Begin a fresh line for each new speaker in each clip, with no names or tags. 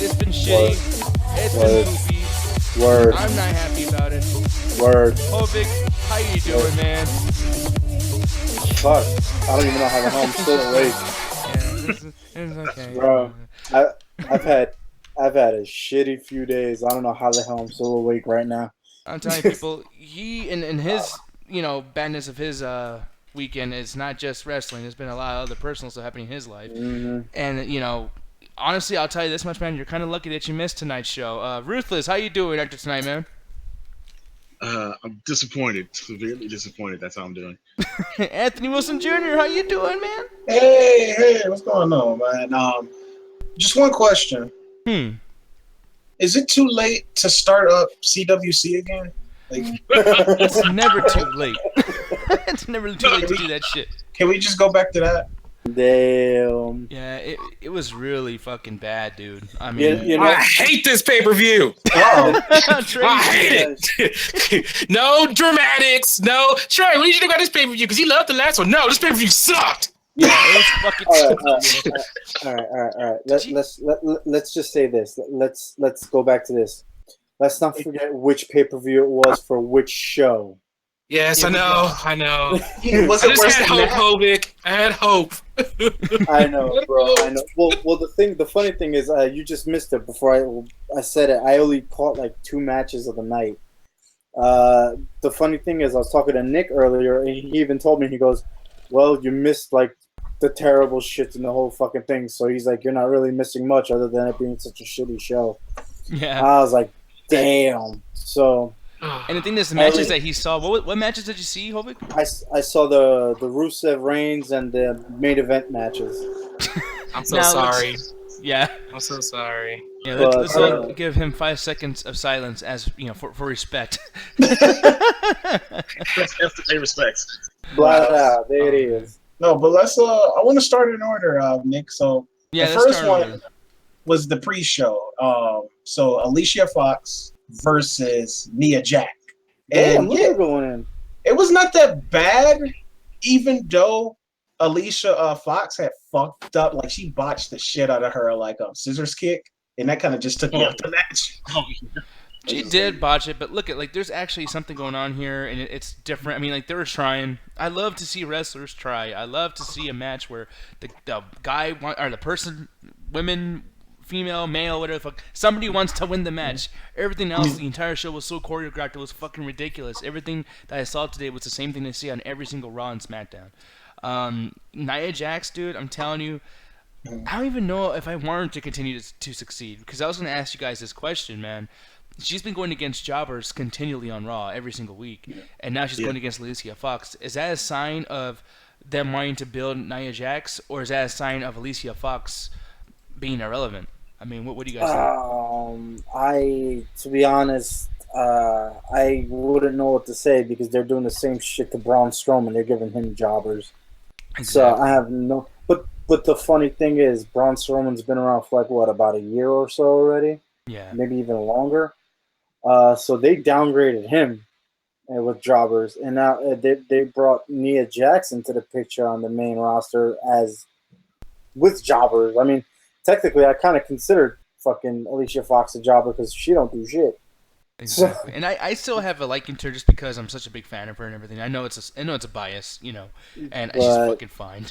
It's been shitty. It's been goofy.
Word.
I'm not happy about it.
Word.
Hovic, how you doing, man?
Fuck. I don't even know how the hell I'm still awake.
Yeah, it's okay.
Bro, I've had a shitty few days. I don't know how the hell I'm still awake right now.
I'm telling people, he in his badness of his weekend is not just wrestling. There's been a lot of other personal stuff happening in his life, and honestly, I'll tell you this much, man. You're kind of lucky that you missed tonight's show. Ruthless, how you doing after tonight, man?
I'm disappointed, severely disappointed. That's how I'm doing.
Anthony Wilson Jr., how you doing, man?
Hey, what's going on, man? Just one question. Is it too late to start up CWC again?
It's never too late. It's never too late to do that shit.
Can we just go back to that?
Damn.
Yeah, it was really fucking bad, dude. I mean,
I hate this pay-per-view. I hate it. No dramatics. No. Trey, what did you think about this pay-per-view? Because he loved the last one. No, this pay-per-view sucked.
Yeah, it was fucking.
All right. Let's just say this. Let's go back to this. Let's not forget which pay-per-view it was for which show.
Yes, I know. I
Was it
just
worse
had
than
hope,
that?
Hovic. I had hope.
I know, bro. I know. Well, the funny thing is, you just missed it before I said it. I only caught like 2 matches of the night. The funny thing is, I was talking to Nick earlier, and he even told me, he goes, "Well, you missed like the terrible shit in the whole fucking thing." So he's like, "You're not really missing much other than it being such a shitty show."
Yeah.
I was like, "Damn." So.
And the thing is, the matches that he saw, what matches did you see, Hovic?
I saw the Rusev Reigns and the main event matches.
I'm so sorry.
Yeah.
I'm so sorry.
Yeah, let's all give him 5 seconds of silence as for respect.
That's the pay respects.
Blah, there it is.
No, but let's. I want to start in order, Nick. So
yeah,
the first one was the pre-show. So Alicia Fox versus Nia Jax.
Damn, look at going in.
It was not that bad, even though Alicia Fox had fucked up. Like, she botched the shit out of her scissors kick, and that kind of just took me out the match.
She did botch it, but look at there's actually something going on here, and it's different. I mean, they were trying. I love to see wrestlers try. I love to see a match where the guy or the person, women, female, male, whatever the fuck, somebody wants to win the match. Everything else, the entire show was so choreographed, it was fucking ridiculous. Everything that I saw today was the same thing they see on every single Raw and SmackDown. Nia Jax, dude, I'm telling you, I don't even know if I want her to continue to succeed, because I was going to ask you guys this question, man. She's been going against jobbers continually on Raw every single week, and now she's going against Alicia Fox. Is that a sign of them wanting to build Nia Jax, or is that a sign of Alicia Fox being irrelevant? I mean, what do you guys think?
To be honest, I wouldn't know what to say, because they're doing the same shit to Braun Strowman. They're giving him jobbers. Exactly. So I have no. But the funny thing is, Braun Strowman's been around for about a year or so already. Yeah. Maybe even longer. So they downgraded him with jobbers, and now they brought Nia Jax into the picture on the main roster as with jobbers. I mean, technically, I kind of considered fucking Alicia Fox a jobber because she don't do shit.
Exactly. And I still have a liking to her just because I'm such a big fan of her and everything. I know it's a bias, and she's fucking fine.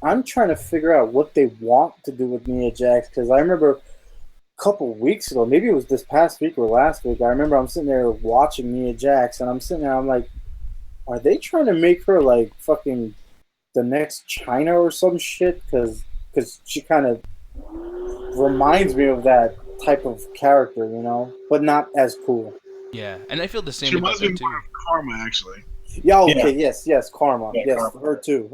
I'm trying to figure out what they want to do with Nia Jax, because I remember a couple weeks ago, maybe it was this past week or last week, I remember I'm sitting there watching Nia Jax, and I'm sitting there, I'm like, are they trying to make her like fucking the next China or some shit? Because she kind of reminds me of that type of character, but not as cool.
Yeah, and I feel the same.
She reminds me more of Karma, actually.
Yeah. Okay. Yeah. Yes. Karma. Yeah, yes. Karma. Her too.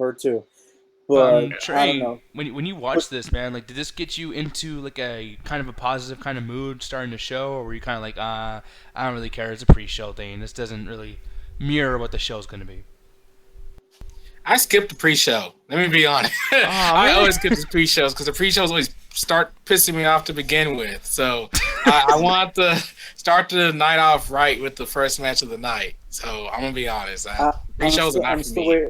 But
Trey,
I don't know.
When you watch this, man, did this get you into like a kind of a positive kind of mood starting the show, or were you kind of like, I don't really care, it's a pre-show thing, this doesn't really mirror what the show's going to be?
I skipped the pre-show. Let me be honest.
Oh,
I always skip the pre-shows because the pre-shows always start pissing me off to begin with. So I want to start the night off right with the first match of the night. So I'm gonna be honest. Pre-shows are not for me.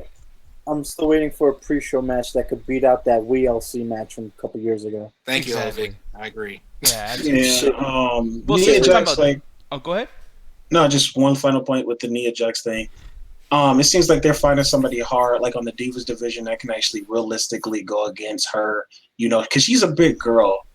I'm still waiting for a pre-show match that could beat out that WLC match from a couple years ago.
Thank you, Hovic. I agree.
Yeah.
Yeah.
Well,
Nia Jax,
oh, go ahead.
no, just one final point with the Nia Jax thing. It seems like they're finding somebody hard, like on the Divas division, that can actually realistically go against her, because she's a big girl.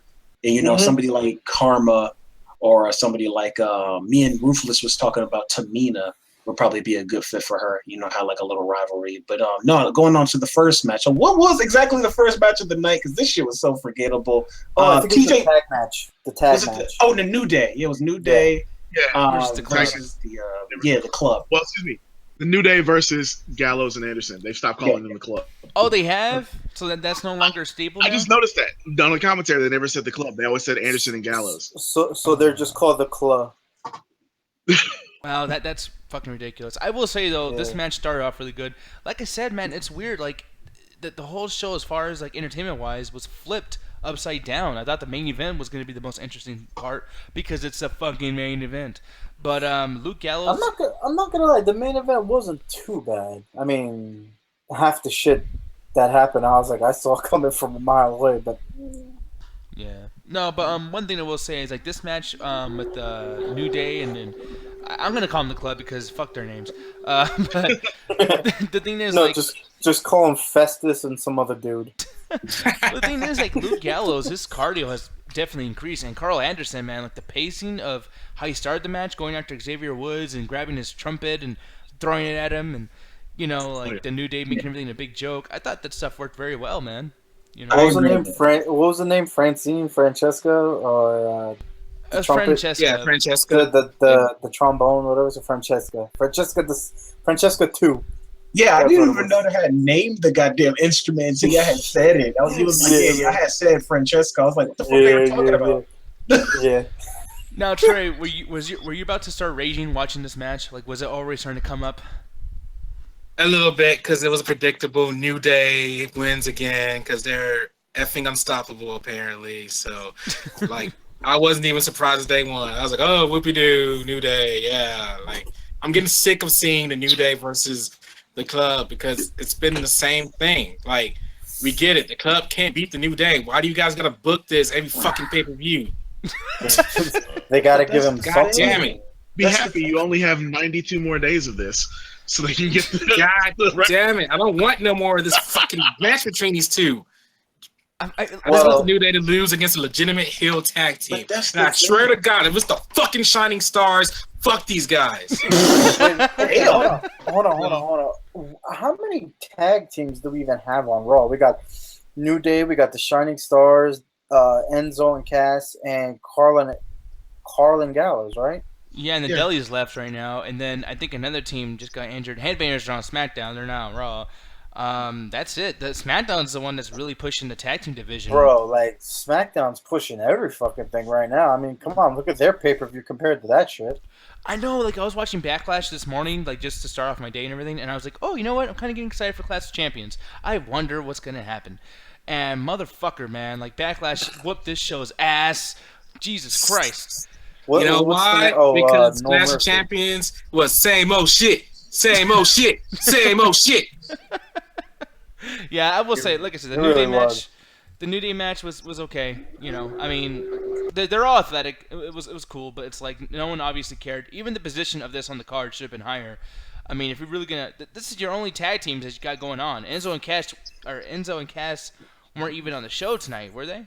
And, somebody like Karma or somebody like me and Ruthless was talking about Tamina would probably be a good fit for her, have like a little rivalry. But no, going on to the first match. So what was exactly the first match of the night? Because this shit was so forgettable.
I think it was the tag match. The tag match.
The New Day. Yeah, it was New Day.
Yeah,
versus the club.
Well, excuse me. The New Day versus Gallows and Anderson. They've stopped calling them the club.
Oh, they have? So that's no longer a staple now?
I just noticed that. On the commentary, they never said the club. They always said Anderson and Gallows.
So they're just called the club.
Wow, that's fucking ridiculous. I will say, though, this match started off really good. Like I said, man, it's weird. Like, the whole show, as far as, like, entertainment-wise, was flipped upside down. I thought the main event was going to be the most interesting part because it's a fucking main event. But Luke Gallows...
I'm not gonna lie, the main event wasn't too bad. I mean, half the shit that happened, I was like, I saw it coming from a mile away, but...
Yeah. No, but one thing I will say is, like, this match with New Day and then... I'm going to call them the club because fuck their names. But the thing is,
no, just call him Festus and some other dude.
The thing is, like, Luke Gallows, his cardio has definitely increased. And Karl Anderson, man, like, the pacing of how he started the match, going after Xavier Woods and grabbing his trumpet and throwing it at him and, the New Day making everything a big joke. I thought that stuff worked very well, man.
What was the name? Francine? Francesca? Or...
Francesca.
Yeah, Francesca.
The trombone, whatever was it, Francesca. Francesca 2.
Yeah, I didn't even know they had named the goddamn instrument until you had said it. I had said Francesca. I was like, what the fuck are you talking about?
Yeah.
Now, Trey, were you about to start raging watching this match? Like, was it already starting to come up?
A little bit, because it was predictable. New Day wins again because they're effing unstoppable, apparently. So, like... I wasn't even surprised that they won. I was like, oh, whoopie-doo, New Day, yeah. Like, I'm getting sick of seeing the New Day versus the club because it's been the same thing. Like, we get it. The club can't beat the New Day. Why do you guys got to book this every fucking pay-per-view?
They got to give them
God
something.
damn it.
Be happy you only have 92 more days of this so they can get the...
God damn it. I don't want no more of this fucking match between these two. I just want the New Day to lose against a legitimate heel tag team. And I swear to God, if it's the fucking Shining Stars, fuck these guys.
Hey, hold on. How many tag teams do we even have on Raw? We got New Day, we got the Shining Stars, Enzo and Cass, and Karl and Gallows, right?
Yeah, and the Deli's left right now, and then I think another team just got injured. Headbangers are on SmackDown; they're not on Raw. That's it. The SmackDown's the one that's really pushing the tag team division.
Bro, like, SmackDown's pushing every fucking thing right now. I mean, come on, look at their pay-per-view compared to that shit.
I know, like, I was watching Backlash this morning, like, just to start off my day and everything, and I was like, oh, you know what? I'm kind of getting excited for Clash of Champions. I wonder what's going to happen. And motherfucker, man, like, Backlash whooped this show's ass. Jesus Christ.
You know why? Because Clash of Champions was same old shit. Same old shit. Same old shit.
Yeah, I will say, like I said, the New Day match was okay. I mean, they're all athletic. It was cool, but it's like no one obviously cared. Even the position of this on the card should have been higher. I mean, if you're really gonna, this is your only tag teams that you got going on. Enzo and Cass weren't even on the show tonight, were they?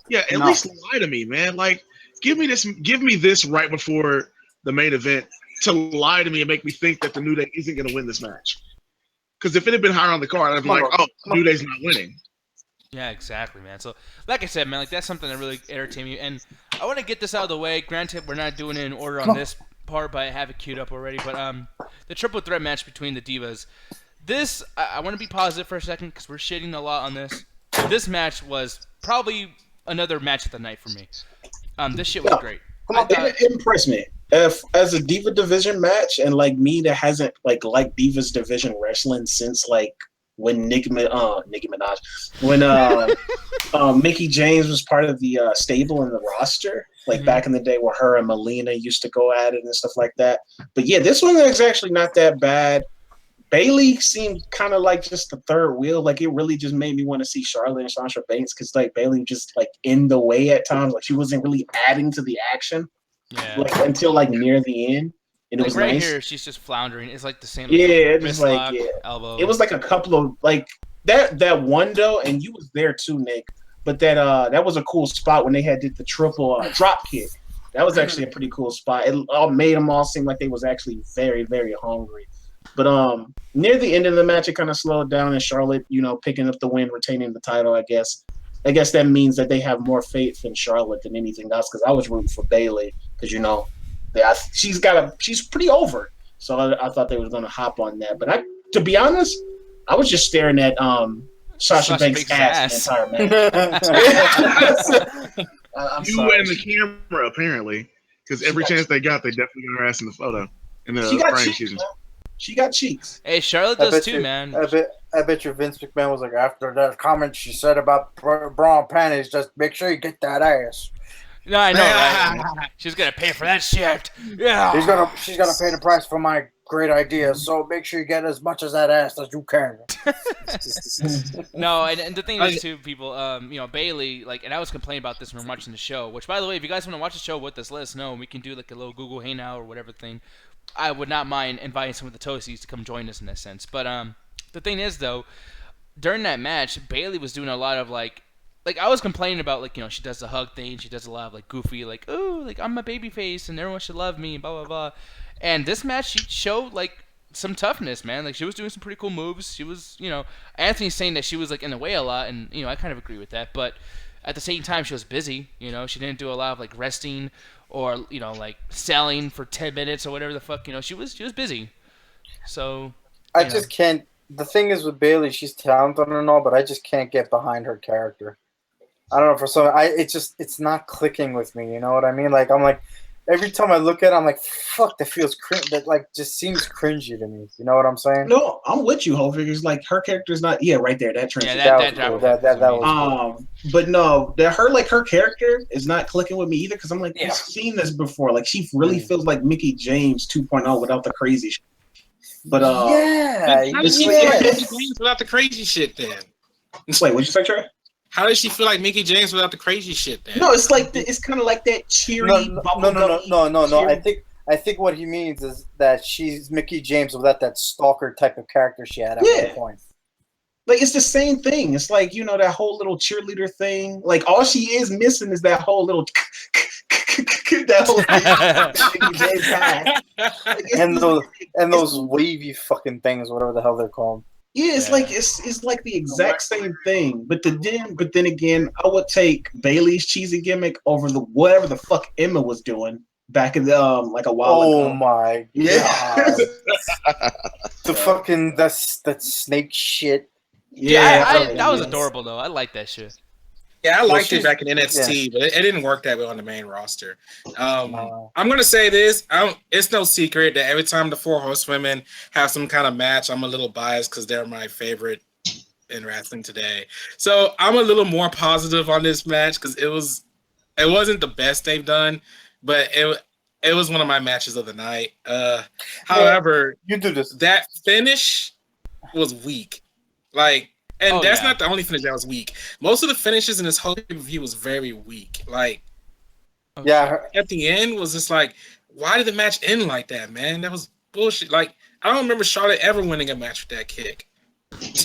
Yeah, at least lie to me, man. Like, give me this right before the main event to lie to me and make me think that the New Day isn't gonna win this match. Because if it had been higher on the card, I'd be like, oh, New Day's not winning.
Yeah, exactly, man. So, like I said, man, like that's something that really entertained me. And I want to get this out of the way. Granted, we're not doing it in order on this part, but I have it queued up already. But the triple threat match between the Divas. This, I want to be positive for a second because we're shitting a lot on this. This match was probably another match of the night for me. This shit was great.
It impressed me. If as a Diva division match, and like me that hasn't like Divas division wrestling since like when Nicki Minaj, when Mickie James was part of the stable in the roster, like back in the day where her and Melina used to go at it and stuff like that. But yeah, this one is actually not that bad. Bayley seemed kind of like just the third wheel. Like, it really just made me want to see Charlotte and Sasha Banks because, like, Bayley just, like, in the way at times. Like, she wasn't really adding to the action, like, until, like, near the end. And it was
right
nice.
Here, she's just floundering. It's like the same.
Just like,
elbow.
It was like a couple of, like, that one, though, and you was there too, Nick, but that was a cool spot when they had did the triple drop kick. That was actually a pretty cool spot. It all made them all seem like they was actually very, very hungry. But near the end of the match, it kind of slowed down, and Charlotte, picking up the win, retaining the title. I guess that means that they have more faith in Charlotte than anything else. Because I was rooting for Bayley, because she's pretty over. So I thought they was going to hop on that. But to be honest, I was just staring at Sasha Banks' ass the entire match.
You and the camera, apparently, because every chance they got, they definitely got her ass in the photo. In the
she got
frame,
cheeks, man. She got cheeks.
Hey, Charlotte does too, man.
I bet you Vince McMahon was like, after that comment she said about bra and panties, just make sure you get that ass.
No, I know, right? She's gonna pay for that shit. Yeah.
She's gonna pay the price for my great ideas. So make sure you get as much of that ass as you can.
No, and the thing is too, people, Bayley, like, and I was complaining about this when we were watching the show. Which, by the way, if you guys want to watch the show with us, let us know, and we can do like a little Google Hangout or whatever thing. I would not mind inviting some of the Toasties to come join us in that sense. But the thing is, though, during that match, Bayley was doing a lot of like I was complaining about, like, she does the hug thing, she does a lot of like goofy, like, oh, like, I'm a baby face and everyone should love me, blah blah blah. And this match, she showed like some toughness, man. Like, she was doing some pretty cool moves. She was, Anthony's saying that she was like in the way a lot, and I kind of agree with that. But at the same time, she was busy. She didn't do a lot of like resting or like selling for 10 minutes or whatever the fuck. She was busy. So
I just can't. The thing is with Bayley, she's talented and all, but I just can't get behind her character. I don't know, for some, it's not clicking with me. You know what I mean? Like, I'm like, every time I look at it, I'm like, fuck, that feels that like just seems cringy to me. You know what I'm saying?
No, I'm with you, Ho. Figures like her character's not. Yeah, right there. That transition.
Yeah,
that was
cool. But no, her character is not clicking with me either. Because I'm like, I've seen this before. Like, she really feels like Mickie James 2.0 without the crazy shit. But
how does she feel like Mickie James without the crazy shit? Then
wait, what'd you say, Trey?
How does she feel like Mickie James without the crazy shit? Then
no, it's like it's kind of like that cheery.
No. I think what he means is that she's Mickie James without that stalker type of character she had at one point.
Like, it's the same thing. It's like, that whole little cheerleader thing. Like, all she is missing is that whole little that whole
and those wavy fucking things, whatever the hell they're called.
Yeah, it's like the exact same thing. But then again, I would take Bayley's cheesy gimmick over whatever the fuck Emma was doing back in the like a while ago.
Oh my god. The fucking that snake shit.
Yeah, that was adorable though. I like that shit.
Yeah, I liked it back in NXT, but it didn't work that way on the main roster. I'm gonna say this: it's no secret that every time the Four Horsewomen have some kind of match, I'm a little biased because they're my favorite in wrestling today. So I'm a little more positive on this match because it wasn't the best they've done, but it was one of my matches of the night. However,
you do this.
That finish was weak, like. And that's not the only finish that was weak. Most of the finishes in this whole review was very weak. Like, at the end was just like, why did the match end like that, man? That was bullshit. Like, I don't remember Charlotte ever winning a match with that kick.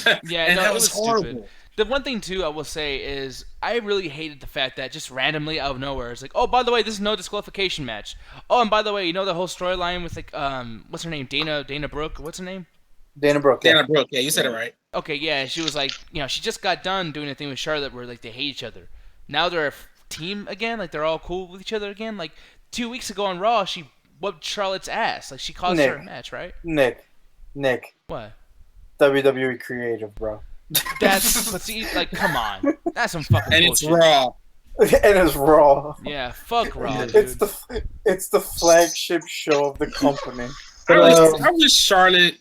That was horrible. Stupid. The one thing too I will say is I really hated the fact that just randomly out of nowhere it's like, oh, by the way, this is no disqualification match. Oh, and by the way, the whole storyline with like what's her name, Dana Brooke? What's her name?
Dana Brooke.
Yeah, you said it right.
Okay, yeah, she was like, she just got done doing a thing with Charlotte where like they hate each other. Now they're a team again, like they're all cool with each other again. Like 2 weeks ago on Raw, she whooped Charlotte's ass. Like she caused her a match, right?
Nick.
What?
WWE creative, bro.
That's but see, like, come on, that's some fucking
and
bullshit.
It's Raw.
And it's Raw.
Yeah, fuck Raw.
Dude. It's the flagship show of the company.
I wish Charlotte,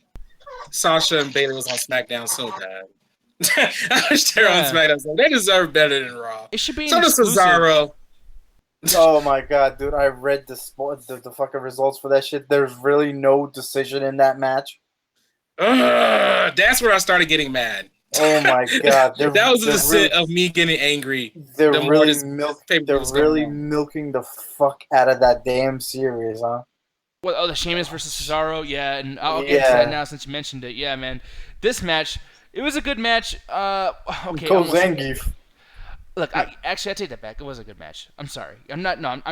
Sasha, and Bayley was on SmackDown so bad. I wish they were on SmackDown. So they deserve better than Raw.
It should be
so does Cesaro.
Oh my god, dude! I read the fucking results for that shit. There's really no decision in that match.
That's where I started getting mad.
Oh my god,
that was the descent of me getting angry.
They're really milking the fuck out of that damn series, huh?
What? Oh, the Sheamus versus Cesaro. Yeah, and I'll get to that now since you mentioned it. Yeah, man, this match, it was a good match. Okay.
Zangief.
Look, I take that back. It was a good match. I'm sorry. I'm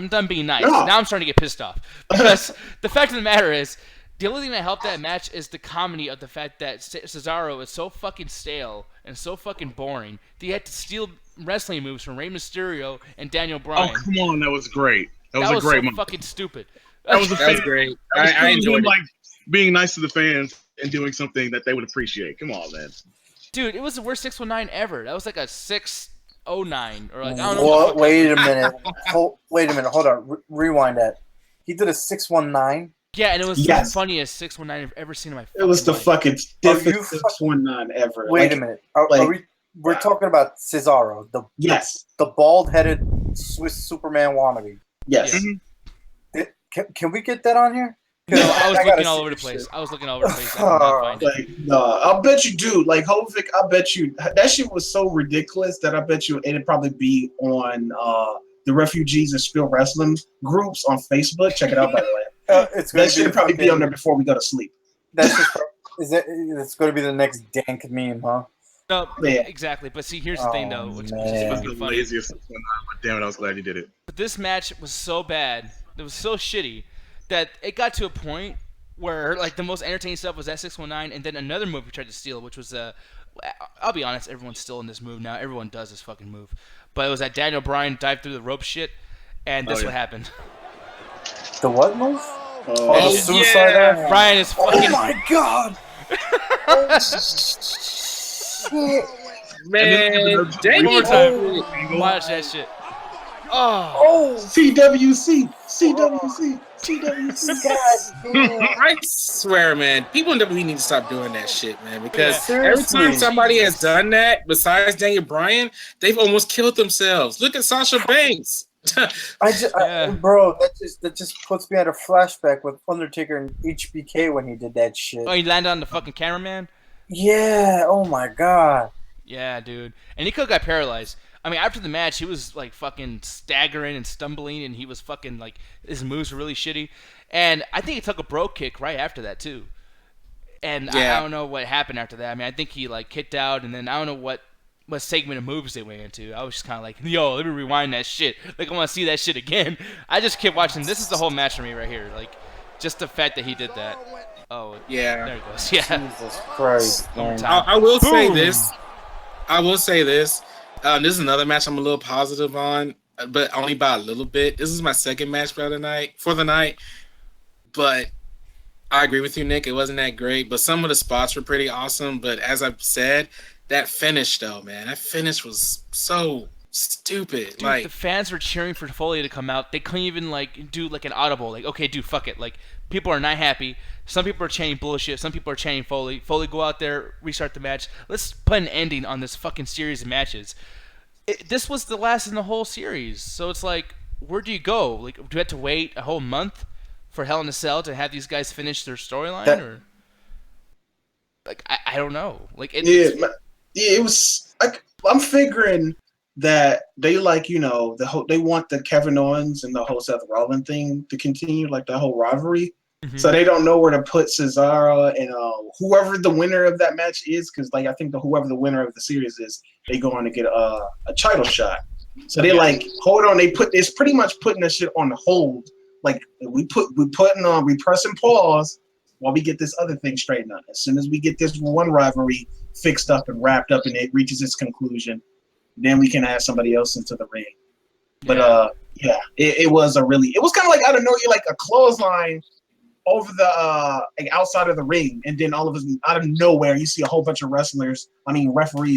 done being nice. No. Now I'm starting to get pissed off because the fact of the matter is, the only thing that helped that match is the comedy of the fact that Cesaro is so fucking stale and so fucking boring that he had to steal wrestling moves from Rey Mysterio and Daniel Bryan.
Oh, come on. That was great. That was a great moment.
Fucking stupid.
That was
great. I enjoyed it.
Like being nice to the fans and doing something that they would appreciate. Come on, man.
Dude, it was the worst 619 ever. That was like a 609 or like, I don't know.
What? Wait a minute. Wait a minute. Hold on. Rewind that. He did a 619.
Yeah, and it was the funniest 619 I've ever seen in my.
It was the fucking stiffest 619 ever.
Wait a minute. We're talking about Cesaro, the bald-headed Swiss Superman wannabe.
Yes.
Mm-hmm. Can we get that on here?
No, I was looking all over the place. I could not find it.
No, I'll bet you do. Like Hovick, I bet you that shit was so ridiculous that I bet you it'd probably be on the Refugees and Spill Wrestling groups on Facebook. Check it out, by the way. That should probably be on there before we go to sleep.
It's going to be the next dank meme, huh?
No, yeah. Exactly. But see, here's the thing, though, which is fucking funny.
Laziest damn it, I was glad you did it.
But this match was so bad, it was so shitty, that it got to a point where like the most entertaining stuff was that 619, and then another move we tried to steal, which was I'll be honest, everyone's still in this move now. Everyone does this fucking move, but it was that Daniel Bryan dive through the rope shit, and this what happened.
The what move? The suicide dive?
Bryan is fucking.
Oh my god!
Man,
watch that shit.
CWC.
I swear, man, people in WWE need to stop doing that shit, man. Because every time somebody has done that, besides Daniel Bryan, they've almost killed themselves. Look at Sasha Banks.
Bro, that just puts me at a flashback with Undertaker and HBK when he did that shit.
Oh, he landed on the fucking cameraman?
Yeah. Oh my god.
Yeah, dude. And he could have got paralyzed. I mean, after the match, he was like fucking staggering and stumbling, and he was fucking like his moves were really shitty. And I think he took a bro kick right after that too. And I don't know what happened after that. I mean, I think he like kicked out, and then I don't know what segment of moves they went into. I was just kind of like, yo, let me rewind that shit. Like, I want to see that shit again. I just kept watching. This is the whole match for me right here. Like, just the fact that he did that. Oh,
yeah.
There it goes. Yeah.
Jesus Christ.
I will say this. This is another match I'm a little positive on, but only by a little bit. This is my second match for the night. But I agree with you, Nick. It wasn't that great, but some of the spots were pretty awesome. But as I've said, that finish, though, man, that finish was so stupid.
Dude,
like
the fans were cheering for Foley to come out. They couldn't even like do like an audible. Like, okay, dude, fuck it. Like, people are not happy. Some people are chanting bullshit. Some people are chanting Foley. Foley, go out there, restart the match. Let's put an ending on this fucking series of matches. This was the last in the whole series. So it's like, where do you go? Like, do you have to wait a whole month for Hell in a Cell to have these guys finish their storyline? Or like, I don't know. Like,
it was. I'm figuring that they like, you know, they want the Kevin Owens and the whole Seth Rollins thing to continue, like the whole rivalry. Mm-hmm. So they don't know where to put Cesaro and whoever the winner of that match is, because like I think whoever the winner of the series is, they go on to get a title shot. So they like hold on. It's pretty much putting that shit on hold. Like we pressing pause while we get this other thing straightened out. As soon as we get this one rivalry fixed up and wrapped up and it reaches its conclusion, then we can add somebody else into the ring. But it was kind of like out of nowhere, like a clothesline over the like outside of the ring, and then all of a sudden out of nowhere you see a whole bunch of referees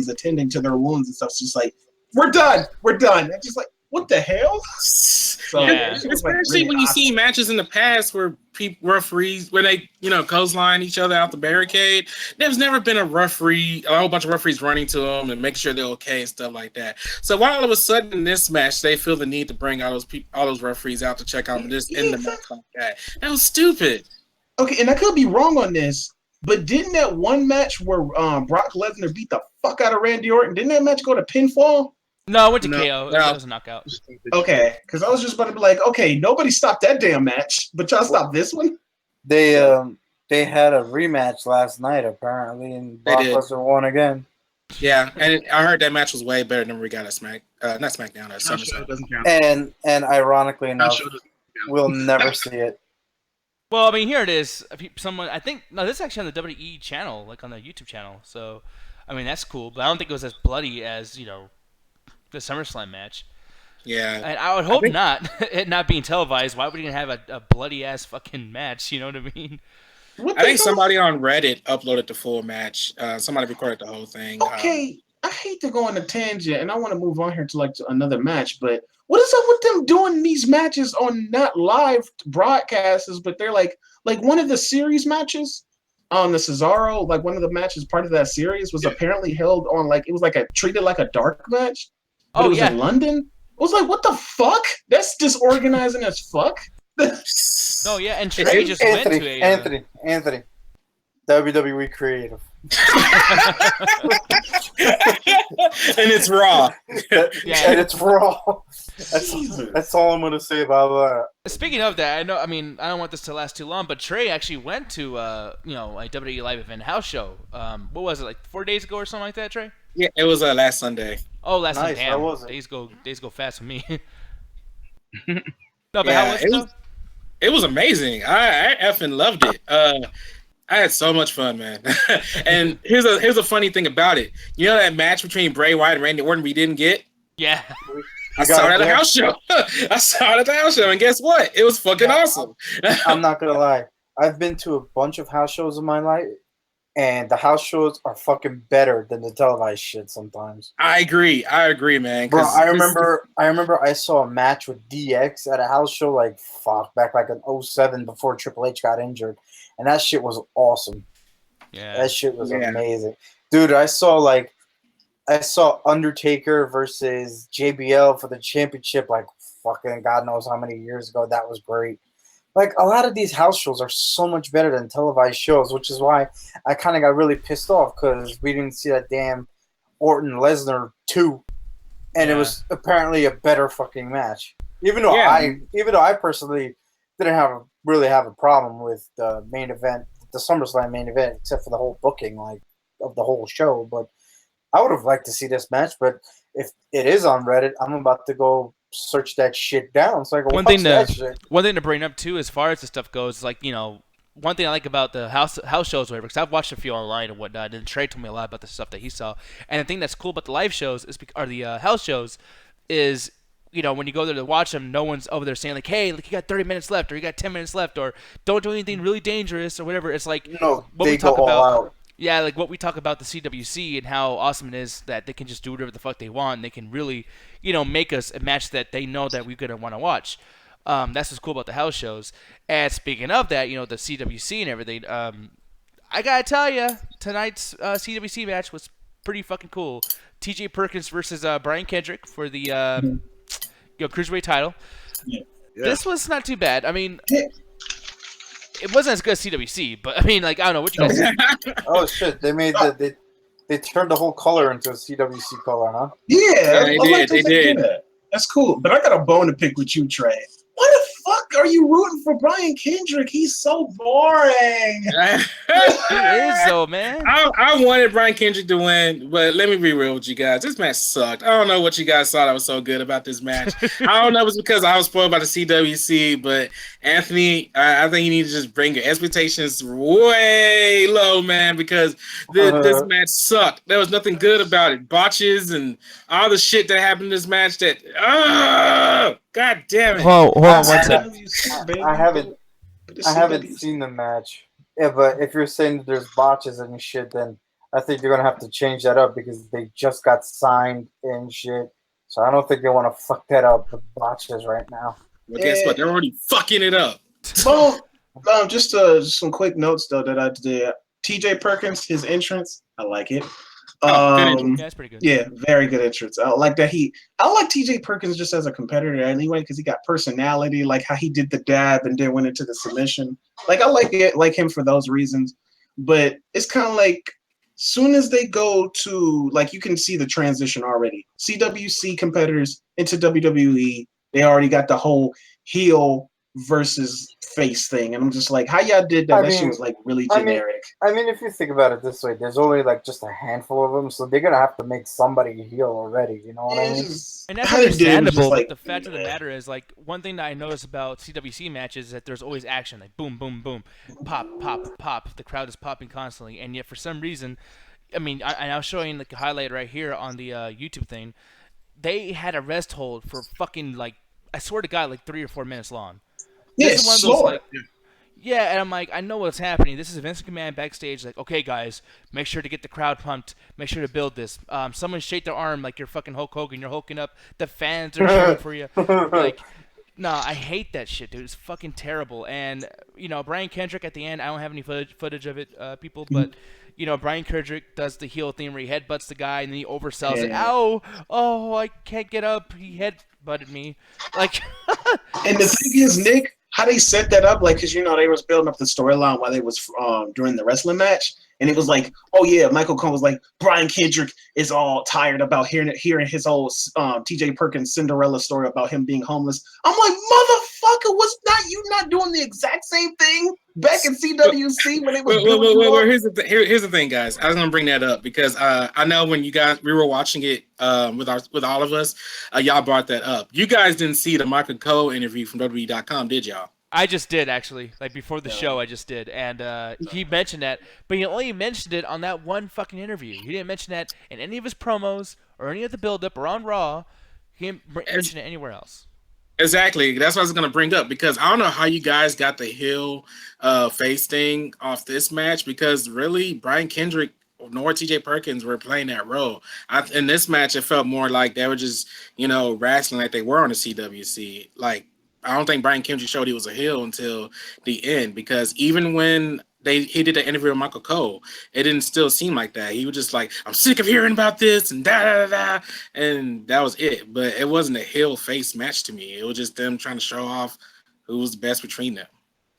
attending to their wounds and stuff. It's just like, we're done. And just like, what the hell? So,
especially when you see matches in the past where referees, where they, you know, clothesline each other out the barricade. There's never been a whole bunch of referees running to them and making sure they're okay and stuff like that. So why all of a sudden in this match they feel the need to bring all those referees out to check out and just end the match like that? That was stupid.
Okay, and I could be wrong on this, But didn't that one match where Brock Lesnar beat the fuck out of Randy Orton, didn't that match go to pinfall?
No, it went to
No.
KO. That was a knockout.
Okay, because I was just about to be like, okay, nobody stopped that damn match, but y'all stopped this one?
They had a rematch last night apparently, and Brock Lesnar won again.
Yeah, and I heard that match was way better than we got at not SmackDown, at SummerSlam.
Doesn't count.
And ironically enough, we'll never see it.
Well, I mean, here it is. Someone, I think, no, this is actually on the WWE channel, like on the YouTube channel. So, I mean, that's cool. But I don't think it was as bloody as, the SummerSlam match.
Yeah.
And I would hope not. It not being televised. Why would you have a bloody ass fucking match? You know what I mean?
I think somebody on Reddit uploaded the full match. Somebody recorded the whole thing.
Okay, I hate to go on a tangent, and I want to move on here to another match, but what is up with them doing these matches on not live broadcasts, but they're like one of the series matches on the Cesaro, like one of the matches part of that series was apparently held on it was treated like a dark match. But it was in London. I was like, what the fuck? That's disorganizing as fuck.
Oh yeah, and Trey just went to a
Anthony, WWE creative.
And it's Raw.
And it's Raw. That's all I'm gonna say about that.
Speaking of that, I don't want this to last too long, but Trey actually went to a WWE live event house show. What was it, like 4 days ago or something like that, Trey?
Yeah, it was last Sunday.
Oh, last Sunday. Damn. Days go fast for me. No, but how was it?
It was amazing. I effing loved it. I had so much fun, man. And here's a funny thing about it. You know that match between Bray Wyatt and Randy Orton we didn't get?
Yeah.
I saw it at the house show. I saw it at the house show, and guess what? It was fucking awesome.
I'm not gonna lie. I've been to a bunch of house shows in my life, and the house shows are fucking better than the televised shit sometimes.
I agree, man.
Bro, I remember I saw a match with DX at a house show back in 07 before Triple H got injured. And that shit was awesome.
Yeah.
That shit was amazing. Dude, I saw Undertaker versus JBL for the championship fucking God knows how many years ago. That was great. A lot of these house shows are so much better than televised shows, which is why I kind of got really pissed off because we didn't see that damn Orton Lesnar 2, and it was apparently a better fucking match. Even though I personally didn't really have a problem with the main event, the SummerSlam main event, except for the whole booking of the whole show. But I would have liked to see this match. But if it is on Reddit, I'm about to go search that shit down. So I go,
one thing to bring up too, as far as the stuff goes, one thing I like about the house shows, whatever, because I've watched a few online and whatnot, and Trey told me a lot about the stuff that he saw. And the thing that's cool about the live shows or the house shows is, when you go there to watch them, no one's over there saying hey, you got 30 minutes left, or you got 10 minutes left, or don't do anything really dangerous, or whatever. It's what we talk about. Out. Yeah, what we talk about the CWC and how awesome it is that they can just do whatever the fuck they want. And they can really, make us a match that they know that we're gonna want to watch. That's what's cool about the house shows. And speaking of that, the CWC and everything. I gotta tell you, tonight's CWC match was pretty fucking cool. T.J. Perkins versus Brian Kendrick for the Cruiserweight title.
Yeah.
This was not too bad. I mean, it wasn't as good as CWC, but I mean, I don't know what you guys think.
Oh shit! They made they turned the whole color into a CWC color, huh?
Yeah,
they did.
That's cool. But I got a bone to pick with you, Trey. Why the fuck are you rooting for Brian Kendrick? He's so boring.
He is, though, man.
I wanted Brian Kendrick to win, but let me be real with you guys. This match sucked. I don't know what you guys thought I was so good about this match. I don't know if it's because I was spoiled by the CWC, but Anthony, I think you need to just bring your expectations way low, man, because this match sucked. There was nothing good about it. Botches and all the shit that happened in this match that, God damn it.
Hold on one second. I haven't seen the match. Yeah, but if you're saying that there's botches and shit, then I think they're gonna have to change that up because they just got signed and shit. So I don't think they want to fuck that up with botches right now.
Well, guess what? They're already fucking it up.
Well, just some quick notes though that I did. T.J. Perkins, his entrance, I like it.
Yeah, that's pretty good.
Yeah, very good entrance. I like that I like TJ Perkins just as a competitor anyway, because he got personality, like how he did the dab and then went into the submission. I like it, like him for those reasons. but it's kind of like soon as they go to, like, you can see the transition already. CWC competitors into WWE, they already got the whole heel versus face thing, and I'm just like, how y'all did that? That shit was like really generic.
I mean, if you think about it this way, there's only like just a handful of them, so they're gonna have to make somebody heel already. You know what I mean?
And that's understandable. But the fact of the matter is, like, one thing that I notice about CWC matches is that there's always action, like boom, boom, boom, pop, pop, pop. The crowd is popping constantly, and yet for some reason, I mean, I was showing like a highlight right here on the YouTube thing. They had a rest hold for fucking, like, I swear to God, like 3 or 4 minutes long.
Yeah, it's slow.
Like, yeah, and I'm like, I know what's happening. This is Vince McMahon backstage, like, okay, guys, make sure to get the crowd pumped. Make sure to build this. Someone shake their arm like you're fucking Hulk Hogan. You're hulking up. The fans are cheering for you. Like, no, I hate that shit, dude. It's fucking terrible. And, you know, Brian Kendrick at the end, I don't have any footage of it, people, but, you know, Brian Kendrick does the heel thing where he headbutts the guy and then he oversells it. Ow! Oh, I can't get up. He headbutted me. Like,
and the thing is, Nick, how they set that up, like, because, you know, they was building up the storyline while they was during the wrestling match, and it was like, oh yeah, Michael Cole was like, Brian Kendrick is all tired about hearing his whole T.J. Perkins Cinderella story about him being homeless. I'm like, motherfucker, was you not doing the exact same thing back in CWC when it was?
Well, here's the thing, guys. I was gonna bring that up because I know when we were watching it with all of us, y'all brought that up. You guys didn't see the Michael Cole interview from WWE.com, did y'all?
I just did, actually. Like, before the show, I just did. And he mentioned that, but he only mentioned it on that one fucking interview. He didn't mention that in any of his promos or any of the build-up or on Raw. He didn't mention it anywhere else.
Exactly. That's what I was going to bring up, because I don't know how you guys got the heel face thing off this match, because really, Brian Kendrick nor TJ Perkins were playing that role. In this match, it felt more like they were just, you know, wrestling like they were on the CWC. Like, I don't think Brian Kendrick showed he was a heel until the end, because even when he did the interview with Michael Cole, it didn't still seem like that. He was just like, I'm sick of hearing about this and da, and that was it. But it wasn't a heel face match to me. It was just them trying to show off who was the best between them.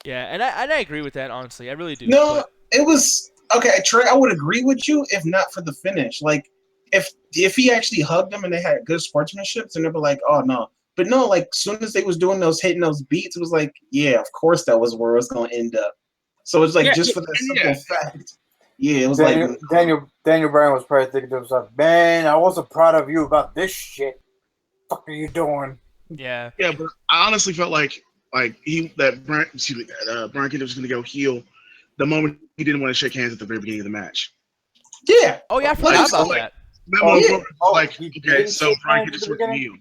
Yeah, and I agree with that, honestly. I really do.
No, it was okay, Trey. I would agree with you if not for the finish. Like, if he actually hugged them and they had good sportsmanship, and they were like, oh no. But no, like, as soon as they was doing hitting those beats, it was like, yeah, of course that was where it was going to end up. So it's like, just for that simple fact. Yeah, it was
Daniel Bryan was probably thinking to himself, man, I wasn't proud of you about this shit. What the fuck are you doing?
Yeah.
Yeah, but I honestly felt like Brian Kendrick was going to go heel the moment he didn't want to shake hands at the very beginning of the match.
Yeah.
Oh, yeah, I forgot about that.
Okay, so Brian Kendrick's with the heel.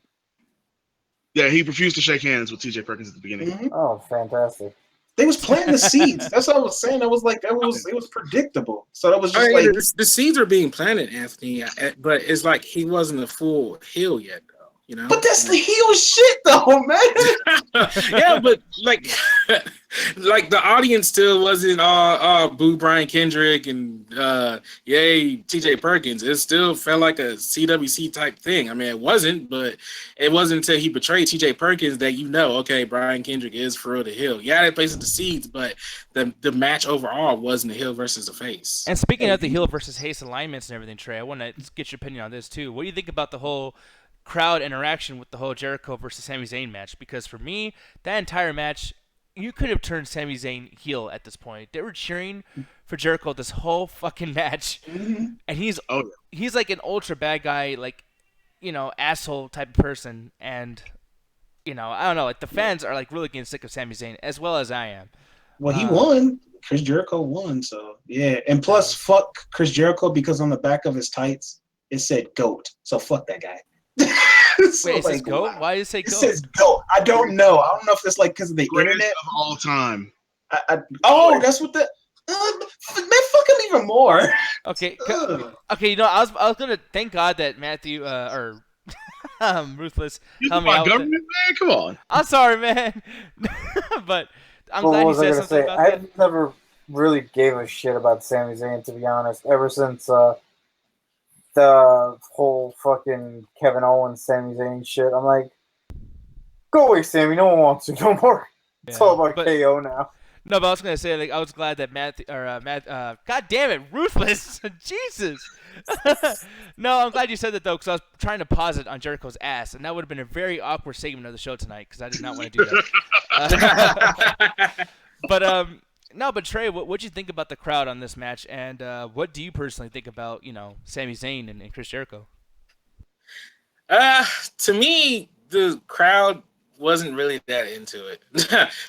Yeah, he refused to shake hands with TJ Perkins at the beginning.
Mm-hmm. Oh, fantastic.
They was planting the seeds. That's what I was saying. It was predictable. So that was just
the seeds are being planted, Anthony, but it's like he wasn't a full heel yet, though. You know?
But that's the heel shit, though, man.
Yeah, but like the audience still wasn't all boo Brian Kendrick and yay TJ Perkins. It still felt like a CWC type thing. I mean, it wasn't, but it wasn't until he betrayed TJ Perkins that okay, Brian Kendrick is for real the heel. Yeah, they placed the seeds, but the match overall wasn't a heel versus a face.
And speaking of the heel versus face alignments and everything, Trey, I want to get your opinion on this too. What do you think about the whole crowd interaction with the whole Jericho versus Sami Zayn match? Because for me, that entire match, you could have turned Sami Zayn heel at this point. They were cheering for Jericho this whole fucking match, and he's like an ultra bad guy, like, you know, asshole type of person, and, you know, I don't know, like, the fans are like really getting sick of Sami Zayn as well as I am.
Well, he won. Chris Jericho won, so yeah. And plus, fuck Chris Jericho, because on the back of his tights it said GOAT. So fuck that guy.
So, wait, it says GOAT? Why does it say GOAT?
It says GOAT. I don't know. I don't know if it's like because of the internet
of all time.
That's what the man, fuck him even more.
Okay, okay. You know, I was gonna thank God that Matthew or Ruthless helped me out.
Government, man, come on.
I'm sorry, man, but I'm glad you said something about that.
I've never really gave a shit about Sami Zayn, to be honest. Ever since the whole fucking Kevin Owens, Sami Zayn shit, I'm like, go away, Sammy. No one wants you no more. It's all about KO now.
No, but I was gonna say, like, I was glad that Matt, God damn it, Ruthless, Jesus. No, I'm glad you said that though, because I was trying to pause it on Jericho's ass, and that would have been a very awkward segment of the show tonight, because I did not want to do that. But no, but Trey, what'd you think about the crowd on this match, and what do you personally think about, Sami Zayn and Chris Jericho?
To me, the crowd wasn't really that into it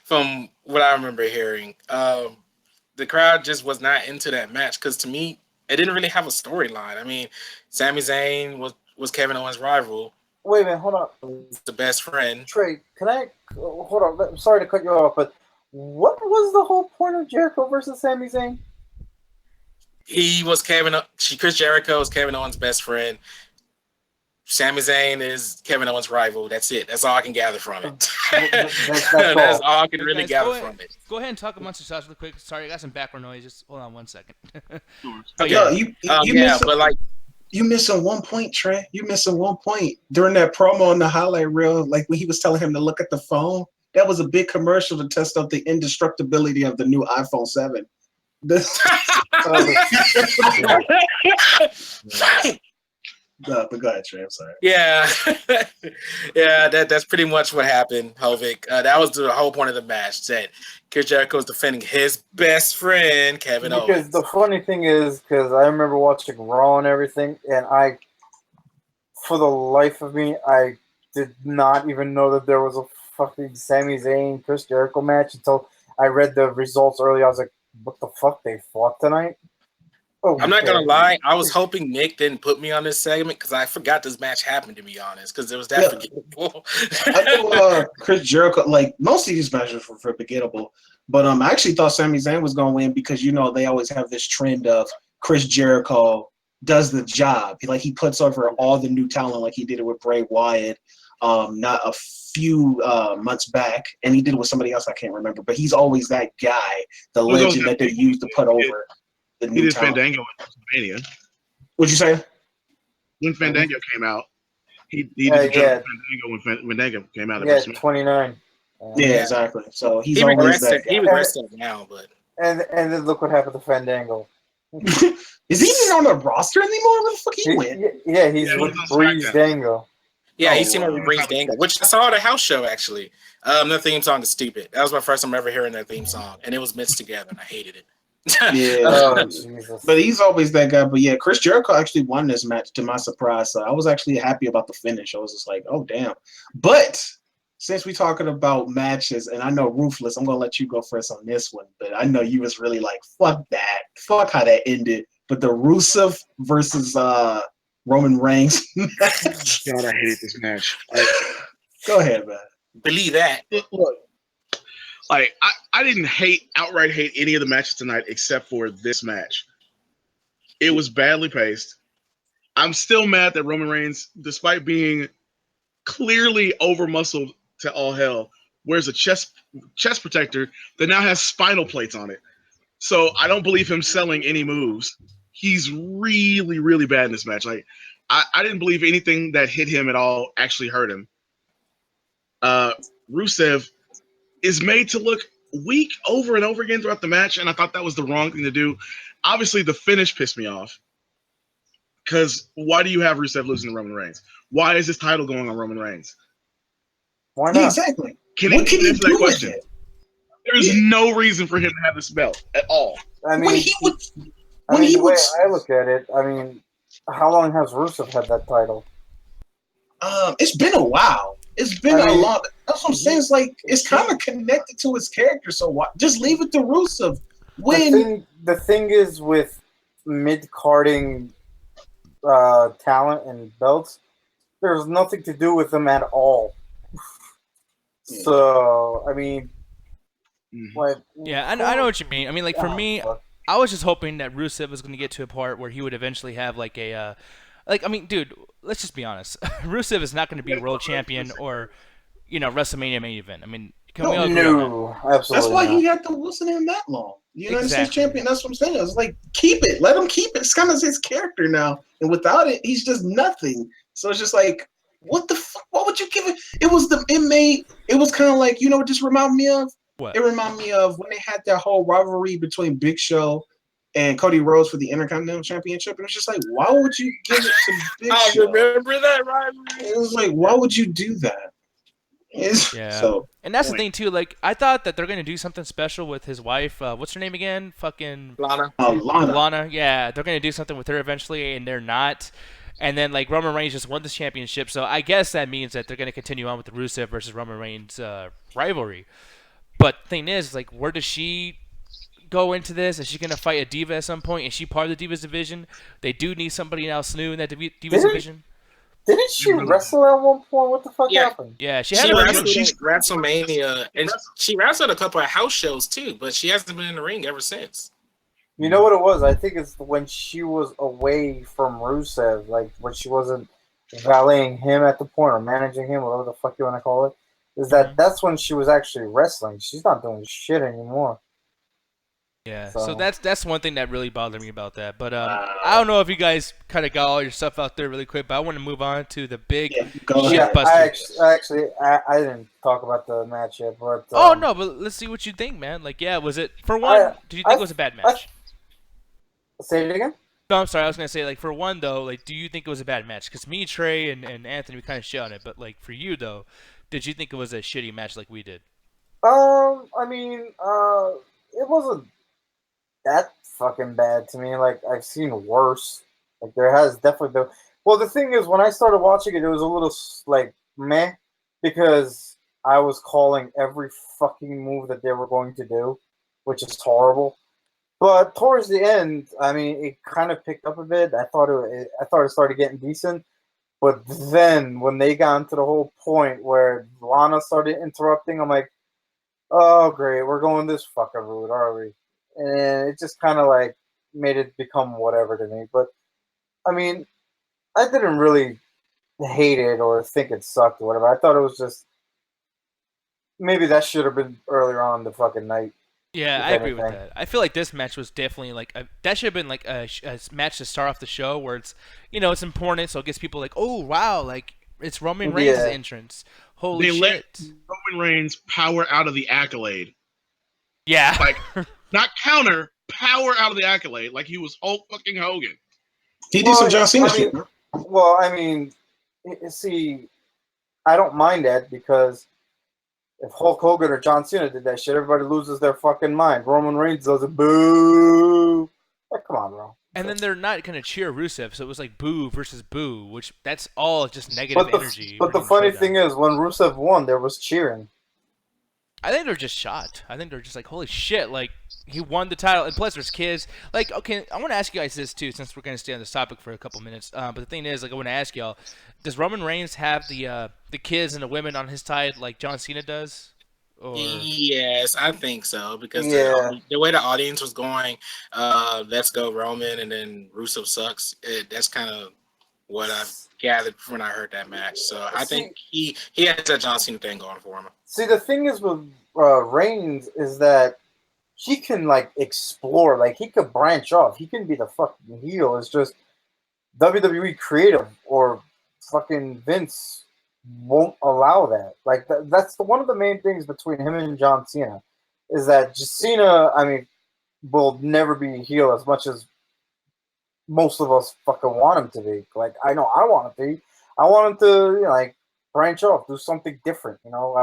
from what I remember hearing. The crowd just was not into that match because to me, it didn't really have a storyline. I mean, Sami Zayn was Kevin Owens' rival.
Wait a minute, hold on.
The best friend.
Trey, can I hold on? I'm sorry to cut you off, but what was the whole point of Jericho versus Sami Zayn?
He was Chris Jericho was Kevin Owens' best friend. Sami Zayn is Kevin Owens' rival. That's it. That's all I can gather from it. That's all I can really gather from it.
Go ahead and talk amongst yourselves really quick. Sorry, I got some background noise. Just hold on 1 second.
You missing one point, Trey. You missing one point during that promo on the highlight reel, like when he was telling him to look at the phone. That was a big commercial to test out the indestructibility of the new iPhone 7. But go ahead, Trey. I'm sorry.
Yeah, yeah. That's pretty much what happened, Hovik. That was the whole point of the match. That Chris Jericho was defending his best friend, Kevin Owens.
Because the funny thing is, because I remember watching Raw and everything, and for the life of me, I did not even know that there was a fucking Sami Zayn Chris Jericho match until I read the results early. I was like, "What the fuck? They fought tonight?" Oh,
I'm not gonna lie. I was hoping Nick didn't put me on this segment because I forgot this match happened. To be honest, because it was that forgettable.
I know Chris Jericho, like most of these matches were forgettable, but I actually thought Sami Zayn was gonna win because they always have this trend of Chris Jericho does the job. He puts over all the new talent, like he did it with Bray Wyatt, not a few months back, and he did it with somebody else I can't remember. But he's always that guy, the legend that they use to put over.
He did Fandango in WrestleMania.
What'd you say?
When Fandango came out, he did Fandango when Fandango came out.
Yeah, 29.
Yeah, exactly. So he
regressed it now, but
and then look what happened to Fandango.
Is he even on the roster anymore? Where the fuck he went?
Yeah, he's with Breeze Dango.
Yeah, he's teaming with Breeze Dango, which I saw at a house show actually. The theme song is stupid. That was my first time ever hearing that theme song, and it was mixed together, and I hated it.
Yeah, but he's always that guy. But yeah, Chris Jericho actually won this match to my surprise. So I was actually happy about the finish. I was just like, oh damn. But since we're talking about matches, and I know Ruthless, I'm gonna let you go first on this one. But I know you was really like, fuck that, fuck how that ended. But the Rusev versus Roman Reigns.
God, I hate this match.
Go ahead, man.
Believe that.
Look. I didn't outright hate any of the matches tonight except for this match. It was badly paced. I'm still mad that Roman Reigns, despite being clearly over-muscled to all hell, wears a chest protector that now has spinal plates on it. So I don't believe him selling any moves. He's really, really bad in this match. I didn't believe anything that hit him at all actually hurt him. Rusev is made to look weak over and over again throughout the match, and I thought that was the wrong thing to do. Obviously, the finish pissed me off. Because why do you have Rusev losing to Roman Reigns? Why is this title going on Roman Reigns?
Why not?
Yeah, exactly.
Can he answer that question? There's no reason for him to have this belt at all.
I mean, the way I look at it, I mean, how long has Rusev had that title?
It's been a while. It's been a lot. That's what I'm saying. It's like it's kind of connected to his character. So why, just leave it to Rusev.
The thing is with mid-carding talent and belts, there's nothing to do with them at all. So I mean,
I know what you mean. I mean, like for me, I was just hoping that Rusev was going to get to a part where he would eventually have like a. I mean, dude, let's just be honest. Rusev is not going to be world champion or, WrestleMania main event. I mean, can we all agree on that?
Absolutely.
That's why he had to listen in that long. United States champion. That's what I'm saying. It's like, keep it. Let him keep it. It's kind of his character now. And without it, he's just nothing. So it's just like, what the fuck? What would you give it? It was kind of like, what this reminded me of?
What?
It reminded me of when they had that whole rivalry between Big Show and Cody Rhodes for the Intercontinental Championship. And it's just like, why would you give it to Big Show?
I remember that rivalry.
It was like, why would you do that? So,
and that's the thing too. Like, I thought that they're gonna do something special with his wife. What's her name again? Fucking
Lana.
Lana. Yeah, they're gonna do something with her eventually, and they're not. And then like Roman Reigns just won this championship, so I guess that means that they're gonna continue on with the Rusev versus Roman Reigns rivalry. But the thing is, like, where does she go into this? Is she gonna fight a diva at some point? Is she part of the Divas division? They do need somebody else new in that Divas division.
Didn't she wrestle at one point? What the fuck happened?
Yeah, she
wrestled
had
at WrestleMania, and she wrestled a couple of house shows too, but she hasn't been in the ring ever since.
You know what it was? I think it's when she was away from Rusev, like when she wasn't valeting him at the point or managing him, whatever the fuck you want to call it. Is that's when she was actually wrestling. She's not doing shit anymore.
Yeah, so that's one thing that really bothered me about that. But I don't know if you guys kind of got all your stuff out there really quick, but I want to move on to the big shit buster.
I didn't talk about the match yet, but
oh no, but let's see what you think, man. Like, yeah, was it for one? Did you think it was a bad match?
Say it again.
No, I'm sorry. I was gonna say, like, for one though, like, do you think it was a bad match? Because me, Trey, and Anthony, we kind of shit on it, but like for you though, did you think it was a shitty match like we did?
I mean, it wasn't that fucking bad to me. Like, I've seen worse. Like, there has definitely been. Well, the thing is, when I started watching it, it was a little like meh, because I was calling every fucking move that they were going to do, which is horrible. But towards the end, I mean, it kind of picked up a bit. I thought it started getting decent. But then when they got into the whole point where Lana started interrupting, I'm like, oh great, we're going this fucking route, are we? And it just kind of like made it become whatever to me. But I mean, I didn't really hate it or think it sucked or whatever. I thought it was just maybe that should have been earlier on the fucking night.
Yeah, I agree with that. I feel like this match was definitely like that should have been like a match to start off the show where it's, you know, it's important, so it gets people like, oh wow, like it's Roman Reigns' entrance. Holy shit!
Let Roman Reigns power out of the accolade.
Yeah,
like not counter, power out of the accolade, like he was Hulk fucking Hogan.
He did some John Cena shit.
Well, I mean, see, I don't mind that because if Hulk Hogan or John Cena did that shit, everybody loses their fucking mind. Roman Reigns does it, boo! Like, come on, bro.
And then they're not going to cheer Rusev, so it was like boo versus boo, which that's all just negative energy.
But the funny thing is, when Rusev won, there was cheering.
I think they're just shocked. I think they're just like, holy shit, like, he won the title. And plus, there's kids. Like, okay, I want to ask you guys this, too, since we're going to stay on this topic for a couple minutes. But the thing is, like, I want to ask y'all, does Roman Reigns have the kids and the women on his side like John Cena does? Or...
Yes, I think so, because the way the audience was going, let's go Roman, and then Rusev sucks. That's kind of what I've gathered when I heard that match. So I think he has that John Cena thing going for him.
See, the thing is with Reigns is that he can, like, explore. Like, he could branch off. He can be the fucking heel. It's just WWE creative or fucking Vince won't allow that. Like, that's one of the main things between him and John Cena is that Cena, I mean, will never be a heel as much as most of us fucking want him to be. Like, I know I want him to be. I want him to, you know, like, branch off, do something different, you know?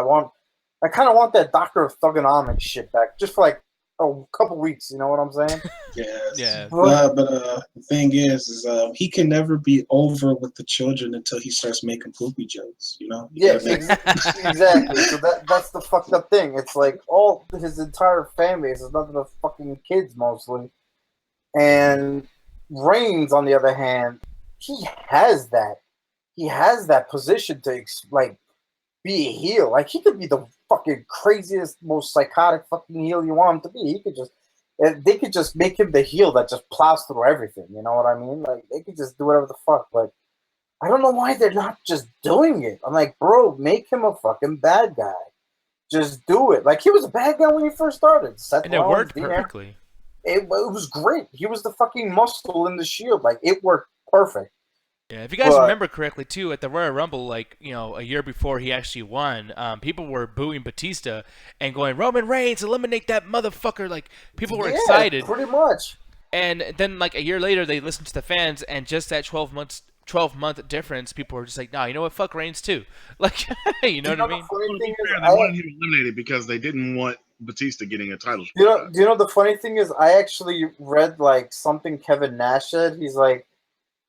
I kind of want that Doctor of Thugonomics shit back, just for, like, a couple weeks, you know what I'm saying?
Yes.
Yeah.
But the thing is he can never be over with the children until he starts making poopy jokes, you know?
Yeah, exactly. So that's the fucked up thing. It's like all his entire fan base is nothing but fucking kids mostly. And Reigns, on the other hand, he has that. He has that position to, like, be a heel. Like, he could be the fucking craziest, most psychotic fucking heel you want him to be. He could just, they could just make him the heel that just plows through everything. You know what I mean? Like, they could just do whatever the fuck. But I don't know why they're not just doing it. I'm like, bro, make him a fucking bad guy. Just do it. Like, he was a bad guy when he first started.
And it worked perfectly.
It was great. He was the fucking muscle in the Shield. Like, it worked perfect.
Yeah, if you guys remember correctly, too, at the Royal Rumble, like, a year before he actually won, people were booing Batista and going, Roman Reigns, eliminate that motherfucker. Like, people were excited.
Pretty much.
And then, like, a year later, they listened to the fans, and just that 12-month difference, people were just like, nah, you know what, fuck Reigns, too. Like, you know what I mean?
They wanted him eliminated because they didn't want Batista getting a title.
Do you know the funny thing is, I actually read, like, something Kevin Nash said. He's like,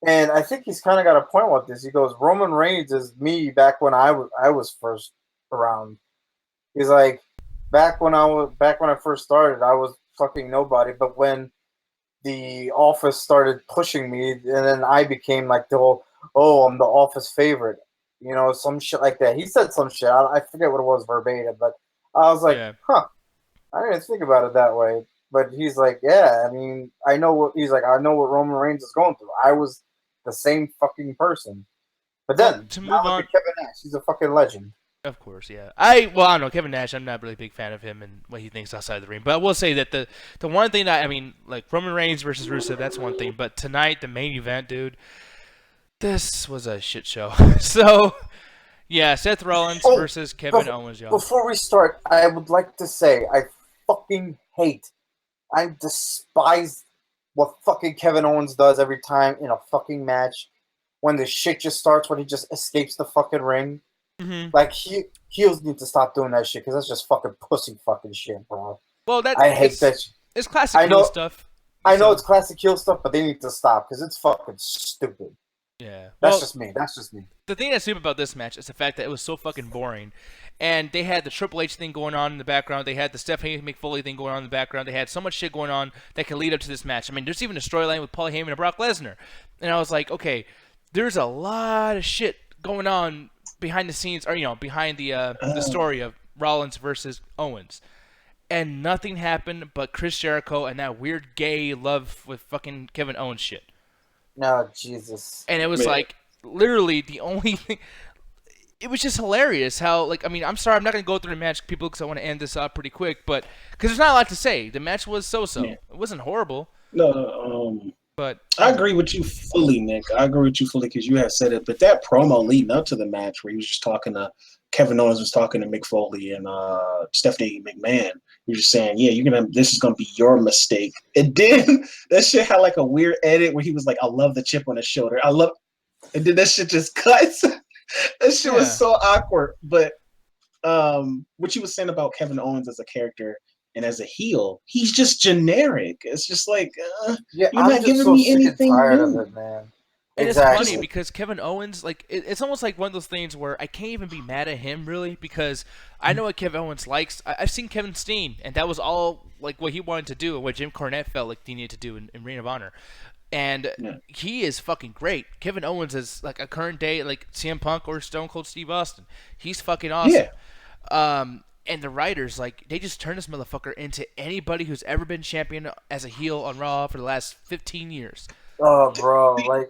and I think he's kind of got a point with this. He goes, Roman Reigns is me back when I was first around. He's like, back when I first started, I was fucking nobody. But when the Office started pushing me, and then I became like the whole, I'm the Office favorite, some shit like that. He said some shit. I forget what it was verbatim, but I was like, I didn't think about it that way. But he's like, yeah, I mean, I know what Roman Reigns is going through. I was the same fucking person. But then,
to move on,
Kevin Nash, he's a fucking legend.
Of course, yeah. I don't know, Kevin Nash, I'm not really a big fan of him and what he thinks outside the ring. But I will say that the one thing that, like Roman Reigns versus Rusev, that's one thing. But tonight, the main event, dude, this was a shit show. So, yeah, Seth Rollins versus Kevin Owens, y'all.
Before we start, I would like to say I fucking hate, I despise what fucking Kevin Owens does every time in a fucking match. When the shit just starts, when he just escapes the fucking ring. Mm-hmm. Like, heels need to stop doing that shit, because that's just fucking pussy fucking shit, bro.
Well,
I hate that shit.
It's classic heel stuff.
I know it's classic heel stuff, but they need to stop, because it's fucking stupid.
Yeah.
That's just me.
The thing that's stupid about this match is the fact that it was so fucking boring. And they had the Triple H thing going on in the background. They had the Stephanie McFoley thing going on in the background. They had so much shit going on that can lead up to this match. I mean, there's even a storyline with Paul Heyman and Brock Lesnar. And I was like, okay, there's a lot of shit going on behind the scenes, or, behind the story of Rollins versus Owens. And nothing happened but Chris Jericho and that weird gay love with fucking Kevin Owens shit.
No, Jesus.
And it was like, literally the only thing. It was just hilarious how, like, I'm sorry, I'm not going to go through the match, people, because I want to end this up pretty quick, but, because there's not a lot to say. The match was so-so. Yeah. It wasn't horrible.
No,
but
I agree with you fully, Nick. I agree with you fully, because you had said it, but that promo leading up to the match where he was just talking to, Kevin Owens was talking to Mick Foley and Stephanie McMahon, he was just saying, yeah, this is going to be your mistake. And then that shit had like a weird edit where he was like, I love the chip on his shoulder. And then that shit just cuts. That shit was so awkward. But what you were saying about Kevin Owens as a character and as a heel, he's just generic. It's just like, you're not giving me anything new.
Of it, man.
And it's funny because Kevin Owens, like, it's almost like one of those things where I can't even be mad at him, really, because I know what Kevin Owens likes. I've seen Kevin Steen, and that was all, like, what he wanted to do and what Jim Cornette felt like he needed to do in Ring of Honor. And he is fucking great. Kevin Owens is, like, a current day, like, CM Punk or Stone Cold Steve Austin. He's fucking awesome. Yeah. And the writers, like, they just turned this motherfucker into anybody who's ever been champion as a heel on Raw for the last 15 years.
Oh, bro,
The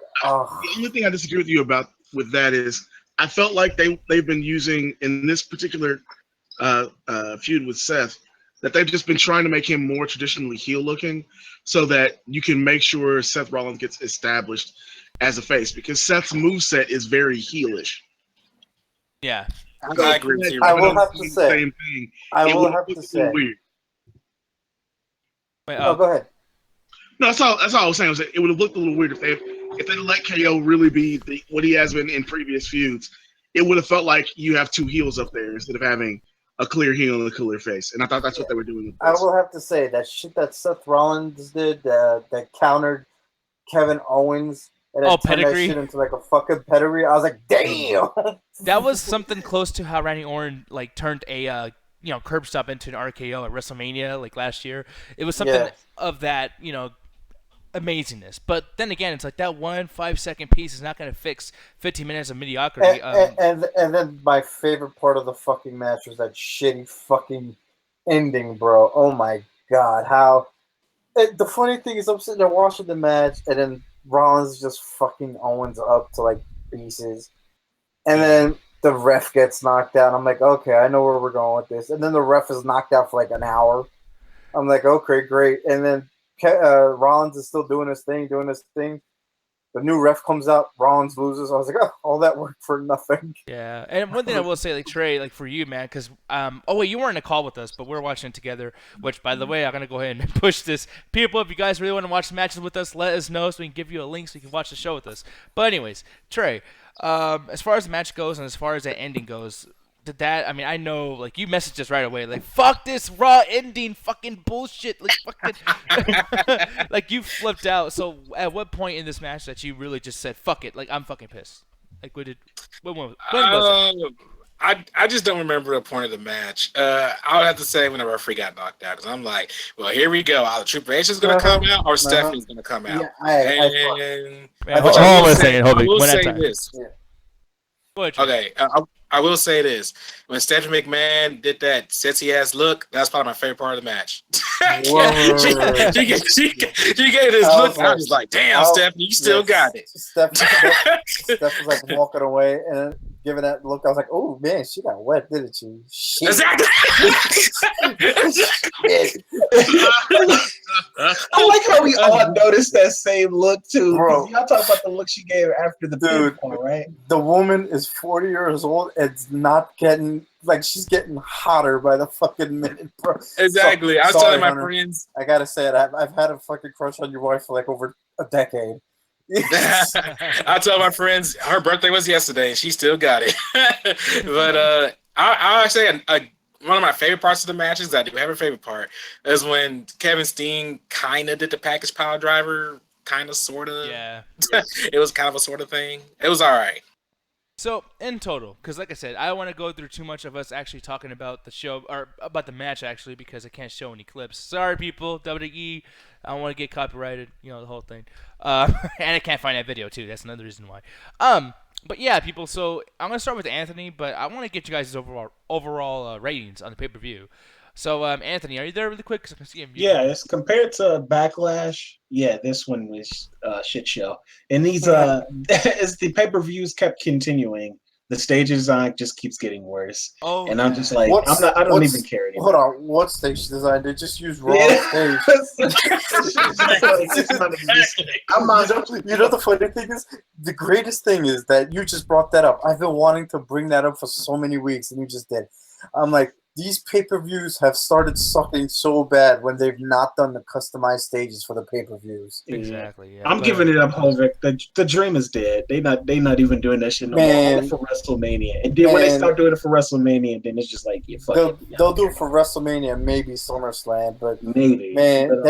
only thing I disagree with you about with that is I felt like they've been using, in this particular feud with Seth, that they've just been trying to make him more traditionally heel looking so that you can make sure Seth Rollins gets established as a face, because Seth's moveset is very heelish.
Yeah.
I agree with you.
I will have to say.
Same thing.
I will have to say.
Weird.
Wait,
go ahead.
No, that's all I was saying. It would have looked a little weird if they let KO really be what he has been in previous feuds. It would have felt like you have two heels up there instead of having a clear heel and a clear face. And I thought that's what they were doing with this.
I will have to say that shit that Seth Rollins did that countered Kevin Owens and turned
pedigree.
That shit into like a fucking pedigree. I was like, damn.
That was something close to how Randy Orton like turned a curb stop into an RKO at WrestleMania like last year. It was something of that, amazingness. But then again, it's like that 1 5-second piece is not going to fix 15 minutes of mediocrity.
And then my favorite part of the fucking match was that shitty fucking ending, bro. Oh my god, how the funny thing is I'm sitting there watching the match and then Rollins just fucking Owens up to like pieces, and then the ref gets knocked out. I'm like, okay, I know where we're going with this. And then the ref is knocked out for like an hour. I'm like, okay, great. And then Rollins is still doing his thing. The new ref comes out, Rollins loses. I was like, oh, all that work for nothing.
Yeah, and one thing I will say, like Trey, like for you, man, because oh wait, you weren't in a call with us, but we're watching it together. Which, by the way, I'm gonna go ahead and push this. People, if you guys really want to watch the matches with us, let us know so we can give you a link so you can watch the show with us. But anyways, Trey, as far as the match goes and as far as the ending goes, did that? I mean, I know, like you messaged us right away, like fuck this Raw ending, fucking bullshit, like fucking, like you flipped out. So, at what point in this match that you really just said fuck it, like I'm fucking pissed? Like, when was it?
I just don't remember the point of the match. I would have to say when the referee got knocked out, because I'm like, well, here we go. Either Triple H is going to come out or Stephanie's going to come out.
I will say
this.
Yeah.
Okay, I will say this. When Stephanie McMahon did that sexy ass look, that's probably my favorite part of the match. she gave this look. I was like, damn, Stephanie, you still got it.
Steph was like walking away and giving that look. I was like, oh man, she got wet, didn't she? Shit.
Exactly.
I like how we all noticed that same look too.
Bro.
Y'all talk about the look she gave after the pinfall, right?
The woman is 40 years old. It's not getting like she's getting hotter by the fucking minute, bro.
Exactly. I was telling my friends.
I gotta say it. I've had a fucking crush on your wife for like over a decade.
I tell my friends her birthday was yesterday and she still got it. But I say one of my favorite parts of the matches, I do have a favorite part, is when Kevin Steen kind of did the package power driver, kind of, sort of.
Yeah.
It was kind of a sort of thing. It was all right.
So, in total, because like I said, I don't want to go through too much of us actually talking about the show, or about the match actually, because I can't show any clips. Sorry, people, WWE, I don't want to get copyrighted, you know, the whole thing. And I can't find that video, too. That's another reason why. But yeah, people, so I'm going to start with Anthony, but I want to get you guys' overall ratings on the pay-per-view. So, Anthony, are you there really quick? Because I can see him.
Yeah, it's compared to Backlash. Yeah, this one was shit show. And these, as the pay-per-views kept continuing, the stage design just keeps getting worse.
Oh,
and I'm just like, I don't even care anymore.
Hold on, what stage design? They just use Raw stage.
You
know the funny thing is, the greatest thing is that you just brought that up. I've been wanting to bring that up for so many weeks, and you just did. I'm like, these pay-per-views have started sucking so bad when they've not done the customized stages for the pay-per-views.
Exactly. Yeah.
I'm giving it up, Hovik. The dream is dead. They not even doing that shit no more for WrestleMania. And then when they start doing it for WrestleMania, then it's just like, yeah, fuck
they'll do it for WrestleMania, maybe SummerSlam, but
maybe.
Man,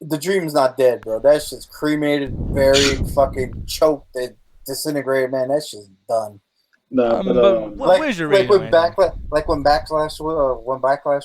the dream's not dead, bro. That shit's cremated, buried, fucking choked, and disintegrated. Man, that shit's done.
No,
but what was your rating?
When Backlash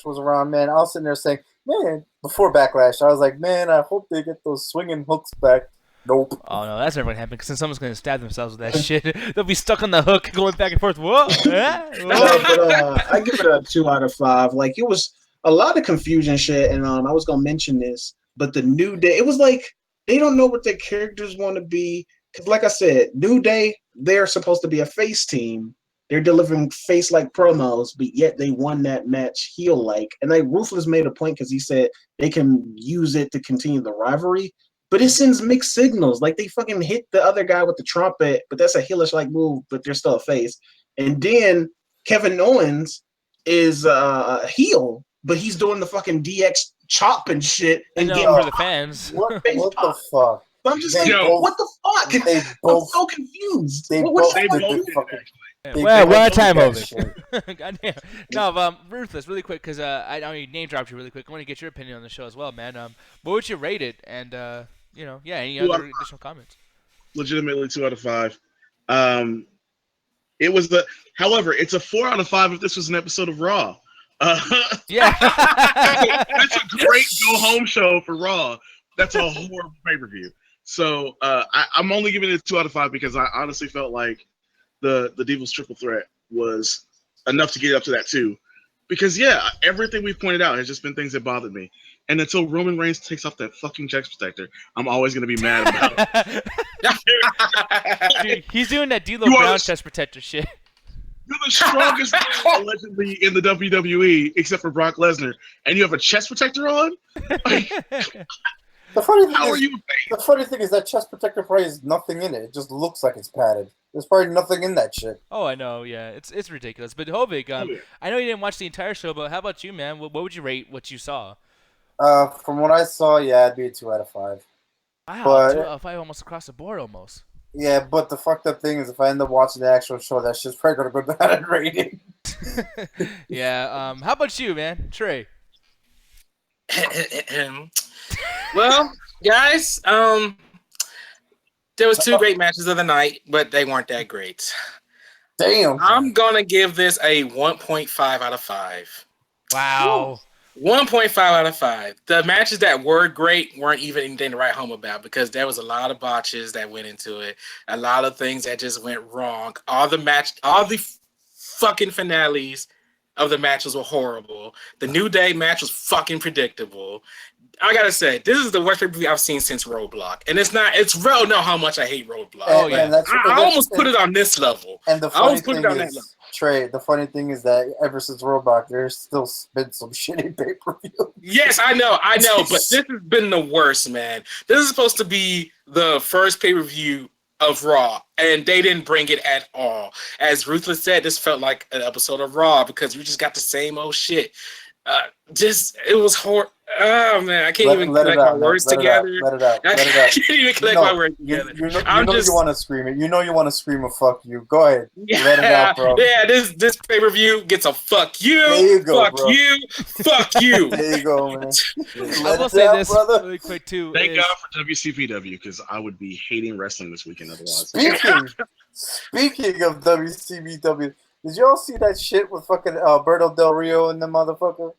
was around, man, I was sitting there saying, man, before Backlash, I was like, man, I hope they get those swinging hooks back. Nope.
Oh no, that's never gonna happen because then someone's gonna stab themselves with that shit. They'll be stuck on the hook, going back and forth. Whoa!
I give it a 2 out of 5. Like, it was a lot of confusion shit, and I was gonna mention this, but the New Day, it was like they don't know what their characters want to be. Because, like I said, New Day, they're supposed to be a face team. They're delivering face-like promos, but yet they won that match heel-like. And like Ruthless made a point because he said they can use it to continue the rivalry, but it sends mixed signals. Like, they fucking hit the other guy with the trumpet, but that's a heelish-like move, but they're still a face. And then Kevin Owens is a heel, but he's doing the fucking DX chop and shit. And
getting for the fans.
What the fuck?
I'm just like, what the fuck? I'm so confused.
Well, one time over. Goddamn. No, Ruthless, really quick, because I know you name dropped you really quick. I want to get your opinion on the show as well, man. What would you rate it? And any other additional comments?
Legitimately 2 out of 5. However, it's a 4 out of 5 if this was an episode of Raw.
Yeah,
that's a great go home show for Raw. That's a horrible pay-per-view. So I'm only giving it a 2 out of 5 because I honestly felt like the Divas Triple Threat was enough to get up to that too. Because everything we pointed out has just been things that bothered me. And until Roman Reigns takes off that fucking chest protector, I'm always gonna be mad about it.
Dude, he's doing that D'Lo Brown chest protector shit.
You're the strongest man allegedly in the WWE, except for Brock Lesnar, and you have a chest protector on?
The funny thing
How
is,
are you?
the funny thing is that chest protector probably has nothing in it. It just looks like it's padded. There's probably nothing in that shit.
Oh, I know. Yeah, it's ridiculous. But Hovig, I know you didn't watch the entire show, but how about you, man? What would you rate what you saw?
From what I saw, yeah, it'd be a 2 out of 5.
Wow,
But-
2 out of 5 almost across the board, almost.
Yeah, but the fucked up thing is, if I end up watching the actual show, that shit's probably gonna go down in rating.
Yeah. How about you, man? Trey.
Well, guys, there was 2 great matches of the night, but they weren't that great.
Damn.
I'm gonna give this a 1.5 out of 5.
Wow.
1.5 out of 5. The matches that were great weren't even anything to write home about because there was a lot of botches that went into it. A lot of things that just went wrong. All the fucking finales of the matches were horrible. The New Day match was fucking predictable. I gotta say, this is the worst pay-per-view I've seen since Roadblock. And it's real know how much I hate Roadblock.
Oh, yeah.
I almost put it on this level.
And the
I
funny
almost put
thing
it on that
is,
level.
Trey, the funny thing is that ever since Roadblock, there's still been some shitty pay-per-view.
Yes, I know, but this has been the worst, man. This is supposed to be the first pay-per-view of Raw, and they didn't bring it at all. As Ruthless said, this felt like an episode of Raw because we just got the same old shit. It was horrible. Oh man, I can't even collect my words together.
Let it out.
I can't even collect my words
You
together.
know you want to scream it. You know you want to scream a fuck you. Go ahead. Let it out, bro.
Yeah, this pay-per-view gets a fuck you.
There you go,
fuck
bro.
you. Fuck you.
There you go, man.
I will say this
brother.
really quick too.
Thank God for WCPW because I would be hating wrestling this weekend otherwise.
Speaking of WCBW, did y'all see that shit with fucking Alberto Del Rio and the motherfucker?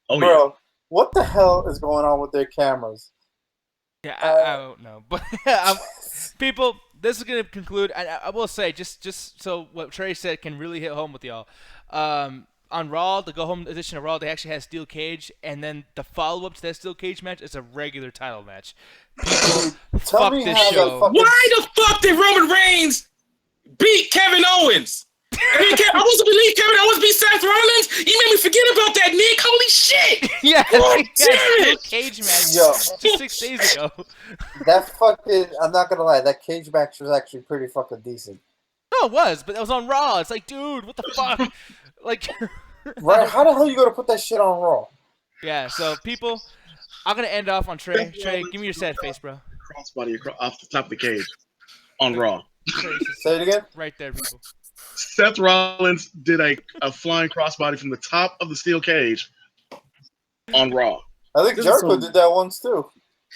Oh
Bro,
yeah.
what the hell is going on with their cameras?
Yeah, I don't know, but people, this is gonna conclude. I will say just so what Trey said can really hit home with y'all. On Raw, the go home edition of Raw, they actually had steel cage, and then the follow up to that steel cage match is a regular title match. People,
Tell
fuck
me
this
how
show.
the fucking
Why the fuck did Roman Reigns beat Kevin Owens? I wasn't believe Kevin Owens beat Seth Rollins. You made me forget about that, Nick. Holy shit!
Yeah,
Oh,
yeah,
damn
steel
it!
cage match
Yo.
just 6 days ago.
that fucking, I'm not gonna lie, that cage match was actually pretty fucking decent.
No, it was, but that was on Raw. It's like, dude, what the fuck? Like,
Right? How the hell you gonna put that shit on Raw?
yeah. So people, I'm gonna end off on Trey. Trey, give me your sad face, bro.
Crossbody off the top of the cage on Raw.
Trey,
Say it again.
right there, people.
Seth Rollins did a flying crossbody from the top of the steel cage on Raw.
I think
This is
Jericho
some-
did that once too.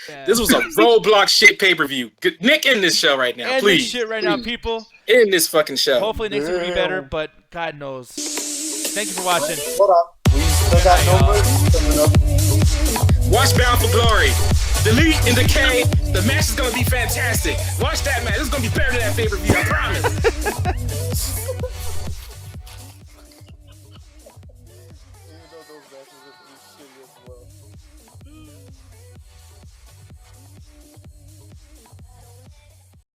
Yeah.
This was a Roadblock shit pay-per-view. Nick, end this show right now,
End
please.
this shit right now, people.
End this fucking show.
Hopefully next week will be
Damn.
better, but God knows. Thank you for watching.
Hold on. We still got numbers coming up.
Watch Bound for Glory. Delete and Decay. The match is gonna be fantastic. Watch that match. This is gonna be better than that pay-per-view. I promise.
Even though those matches are pretty shitty as